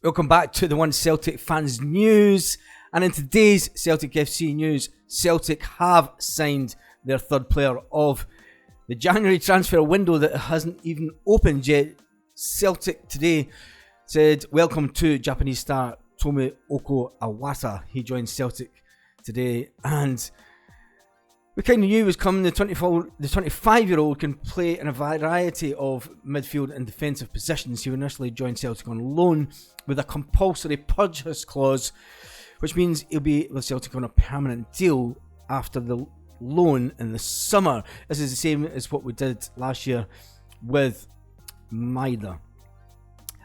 Welcome back to the One Celtic Fans News. And in today's Celtic FC news, Celtic have signed their third player of the January transfer window that hasn't even opened yet. Celtic today said welcome to Japanese star Tomoki Iwata. He joined Celtic today, and we kind of knew it was coming. The 25-year-old can play in a variety of midfield and defensive positions. He initially joined Celtic on loan with a compulsory purchase clause, which means he'll be with Celtic on a permanent deal after the loan in the summer. This is the same as what we did last year with Maida.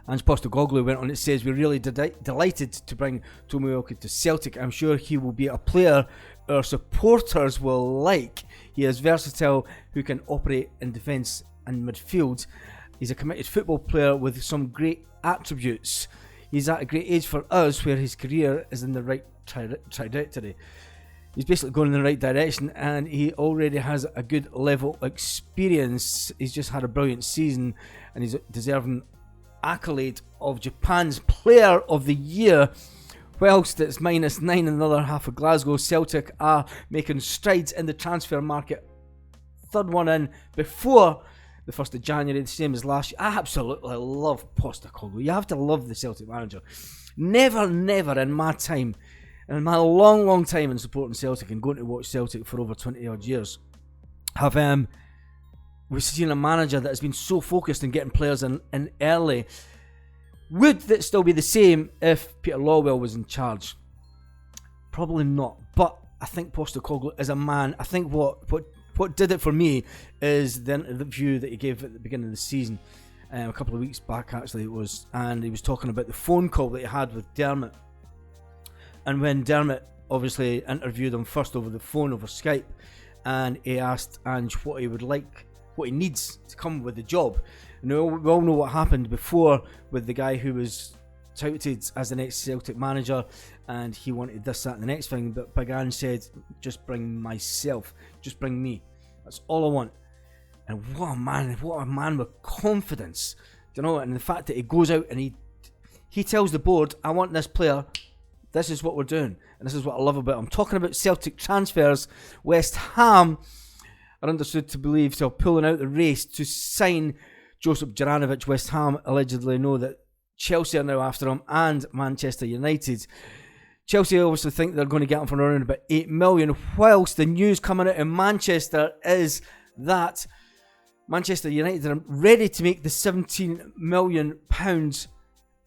Ange Postecoglou went on, it says, we're really delighted to bring Tomoki to Celtic. I'm sure he will be a player our supporters will like. He is versatile, who can operate in defence and midfield. He's a committed football player with some great attributes. He's at a great age for us, where his career is in the right trajectory. He's basically going in the right direction, and he already has a good level of experience. He's just had a brilliant season, and he's deserving accolade of Japan's Player of the Year. Whilst it's -9 in the other half of Glasgow, Celtic are making strides in the transfer market. Third one in before the 1st of January, the same as last year. I absolutely love Postecoglou. You have to love the Celtic manager. Never in my time, in my long time in supporting Celtic and going to watch Celtic for over 20 odd years, have we've seen a manager that has been so focused on getting players in early. Would that still be the same if Peter Lawwell was in charge? Probably not. But I think Postecoglou is a man. I think what did it for me is the interview that he gave at the beginning of the season, a couple of weeks back actually it was, and he was talking about the phone call that he had with Dermot. And when Dermot obviously interviewed him first over the phone, over Skype, and he asked Ange what he would like, what he needs to come with the job. We all know what happened before with the guy who was touted as the next Celtic manager, and he wanted this, that and the next thing, but Big Ange said, just bring myself, just bring me, that's all I want. And what a man with confidence, you know. And the fact that he goes out and he tells the board, I want this player, this is what we're doing, and this is what I love about him. I'm talking about Celtic transfers. West Ham are understood to believe they're pulling out the race to sign Josip Juranovic. West Ham allegedly know that Chelsea are now after him, and Manchester United. Chelsea obviously think they're going to get him for around about 8 million, whilst the news coming out in Manchester is that Manchester United are ready to make the £17 million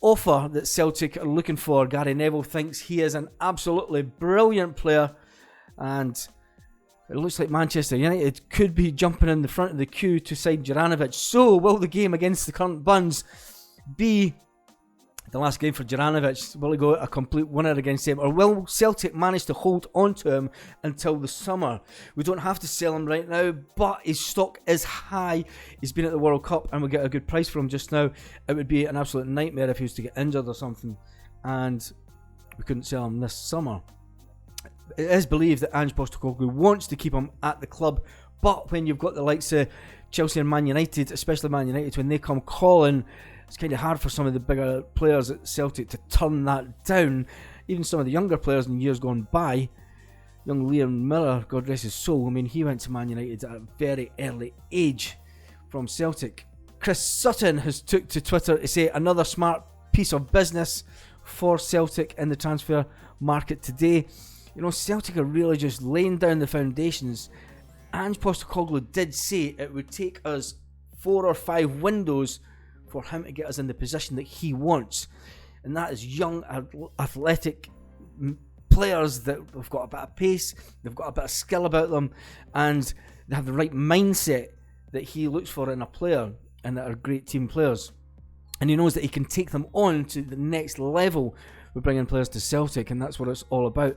offer that Celtic are looking for. Gary Neville thinks he is an absolutely brilliant player, and it looks like Manchester United could be jumping in the front of the queue to sign Juranovic. So, will the game against the current Buns be the last game for Juranovic? Will he go a complete winner against them? Or will Celtic manage to hold on to him until the summer? We don't have to sell him right now, but his stock is high. He's been at the World Cup, and we'll get a good price for him just now. It would be an absolute nightmare if he was to get injured or something, and we couldn't sell him this summer. It is believed that Ange Postecoglou wants to keep him at the club, but when you've got the likes of Chelsea and Man United, especially Man United, when they come calling, it's kind of hard for some of the bigger players at Celtic to turn that down. Even some of the younger players in years gone by, young Liam Miller, God rest his soul, I mean, he went to Man United at a very early age from Celtic. Chris Sutton has took to Twitter to say another smart piece of business for Celtic in the transfer market today. You know, Celtic are really just laying down the foundations. Ange Postecoglou did say it would take us 4 or 5 windows for him to get us in the position that he wants. And that is young, athletic players that have got a bit of pace, they've got a bit of skill about them, and they have the right mindset that he looks for in a player, and that are great team players. And he knows that he can take them on to the next level with bringing players to Celtic, and that's what it's all about.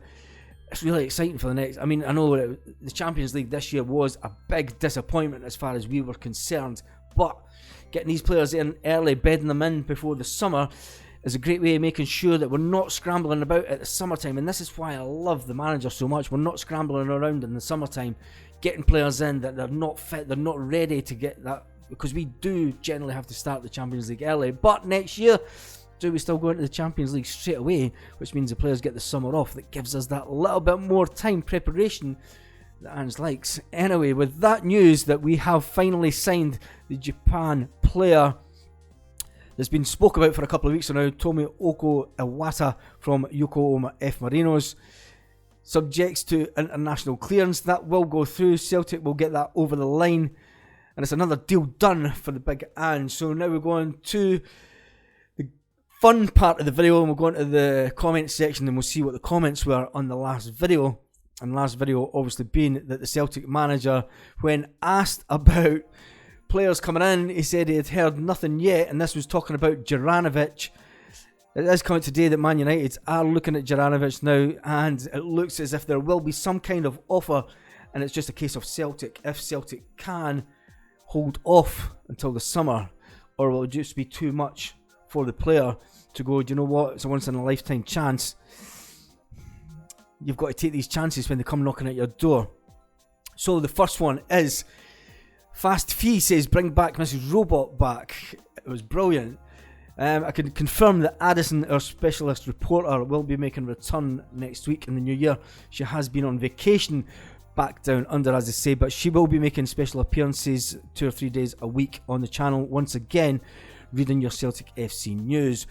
It's really exciting for the next. I mean, I know the Champions League this year was a big disappointment as far as we were concerned, but getting these players in early, bedding them in before the summer, is a great way of making sure that we're not scrambling about at the summertime. And this is why I love the manager so much. We're not scrambling around in the summertime, getting players in that they're not fit, they're not ready to get that, because we do generally have to start the Champions League early. But next year, do we still go into the Champions League straight away, which means the players get the summer off? That gives us that little bit more time preparation that Ange likes. Anyway, with that news that we have finally signed the Japan player that's been spoke about for a couple of weeks now, Tomoki Iwata from Yokohama F Marinos, subjects to international clearance. That will go through. Celtic will get that over the line, and it's another deal done for the big Ange. So now we're going to the fun part of the video, and we'll go into the comment section and we'll see what the comments were on the last video. And the last video obviously being that the Celtic manager, when asked about players coming in, he said he had heard nothing yet, and this was talking about Juranovic. It is coming today that Man United are looking at Juranovic now, and it looks as if there will be some kind of offer, and it's just a case of Celtic, if Celtic can hold off until the summer, or will it just be too much for the player to go, do you know what, it's a once in a lifetime chance. You've got to take these chances when they come knocking at your door. So the first one is Fast Fee says, bring back Mrs. Robot back. It was brilliant. I can confirm that Addison, our specialist reporter, will be making a return next week in the new year. She has been on vacation back down under, as I say, but she will be making special appearances 2 or 3 days a week on the channel. Once again, reading your Celtic FC news.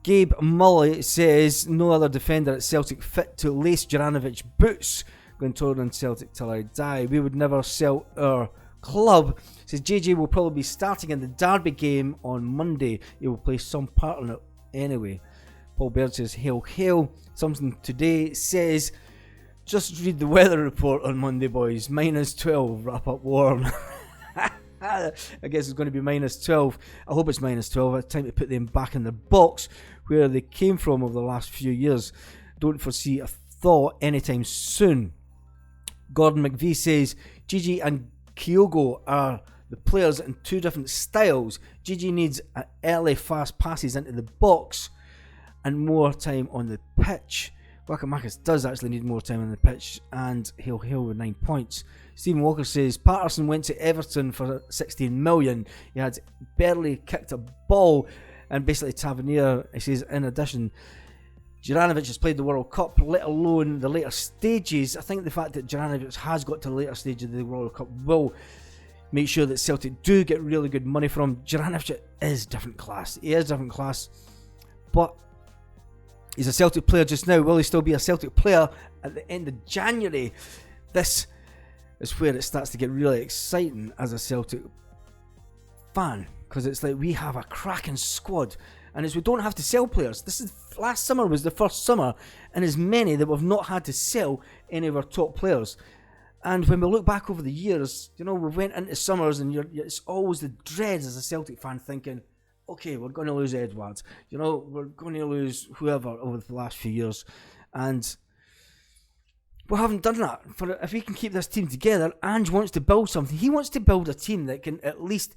Gabe Mully says, no other defender at Celtic fit to lace Juranovic boots. Going toward on Celtic till I die. We would never sell our club. Says JJ will probably be starting in the Derby game on Monday. He will play some part in it anyway. Paul Baird says, hail, hail. Something today says, just read the weather report on Monday, boys. -12, wrap up warm. I guess it's going to be -12. I hope it's -12. It's time to put them back in the box where they came from over the last few years. Don't foresee a thaw anytime soon. Gordon McVie says, Gigi and Kyogo are the players in 2 different styles. Gigi needs early fast passes into the box and more time on the pitch. Wakamakis does actually need more time on the pitch, and he'll hail with 9 points. Stephen Walker says, Patterson went to Everton for 16 million. He had barely kicked a ball, and basically Tavernier, he says, in addition, Juranovic has played the World Cup, let alone the later stages. I think the fact that Juranovic has got to the later stage of the World Cup will make sure that Celtic do get really good money from him. Juranovic is different class. He is different class, but he's a Celtic player just now. Will he still be a Celtic player at the end of January? This is where it starts to get really exciting as a Celtic fan, because it's like we have a cracking squad, and as we don't have to sell players. This is last summer was the first summer in as many that we've not had to sell any of our top players. And when we look back over the years, you know, we went into summers and it's always the dreads as a Celtic fan thinking, okay, we're going to lose Edwards, you know, we're going to lose whoever over the last few years, and we haven't done that. If we can keep this team together, Ange wants to build something. He wants to build a team that can at least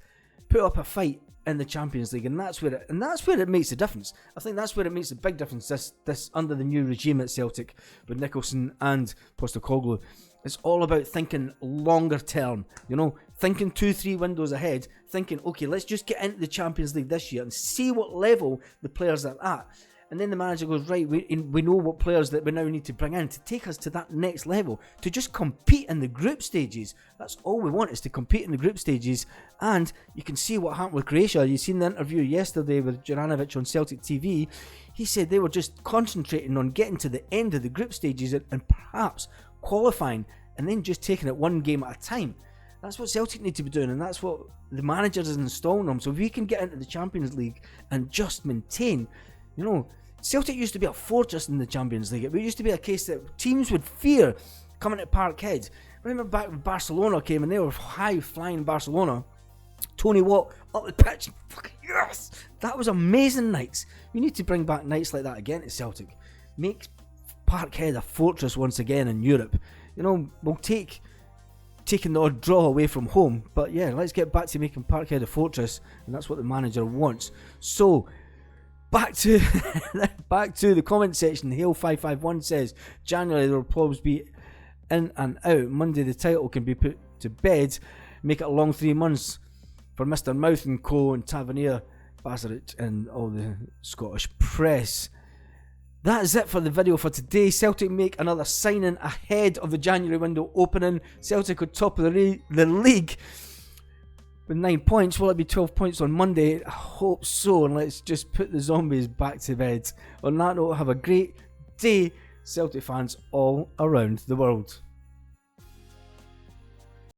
put up a fight in the Champions League, and that's where it makes a difference. I think that's where it makes a big difference. This under the new regime at Celtic with Nicholson and Postecoglou, it's all about thinking longer term. You know, thinking 2-3 windows ahead. Thinking, okay, let's just get into the Champions League this year and see what level the players are at. And then the manager goes, right, we know what players that we now need to bring in to take us to that next level, to just compete in the group stages. That's all we want, is to compete in the group stages. And you can see what happened with Croatia. You seen the interview yesterday with Juranovic on Celtic TV. He said they were just concentrating on getting to the end of the group stages and perhaps qualifying, and then just taking it one game at a time. That's what Celtic need to be doing, and that's what the manager is installing them. So if we can get into the Champions League and just maintain, you know, Celtic used to be a fortress in the Champions League. It used to be a case that teams would fear coming to Parkhead. Remember back when Barcelona came and they were high-flying Barcelona. Tony Watt up the pitch. Fucking yes! That was amazing nights. We need to bring back nights like that again at Celtic. Make Parkhead a fortress once again in Europe. You know, we'll taking the odd draw away from home. But yeah, let's get back to making Parkhead a fortress. And that's what the manager wants. So, back to the comment section. Hale551 says, January there will probably be in and out. Monday the title can be put to bed. Make it a long 3 months for Mr. Mouth and Co and Tavernier Basarich and all the Scottish press. That is it for the video for today. Celtic make another signing ahead of the January window opening. Celtic are top of the league with 9 points. Will it be 12 points on Monday? I hope so. And let's just put the zombies back to bed. On that note, have a great day, Celtic fans all around the world.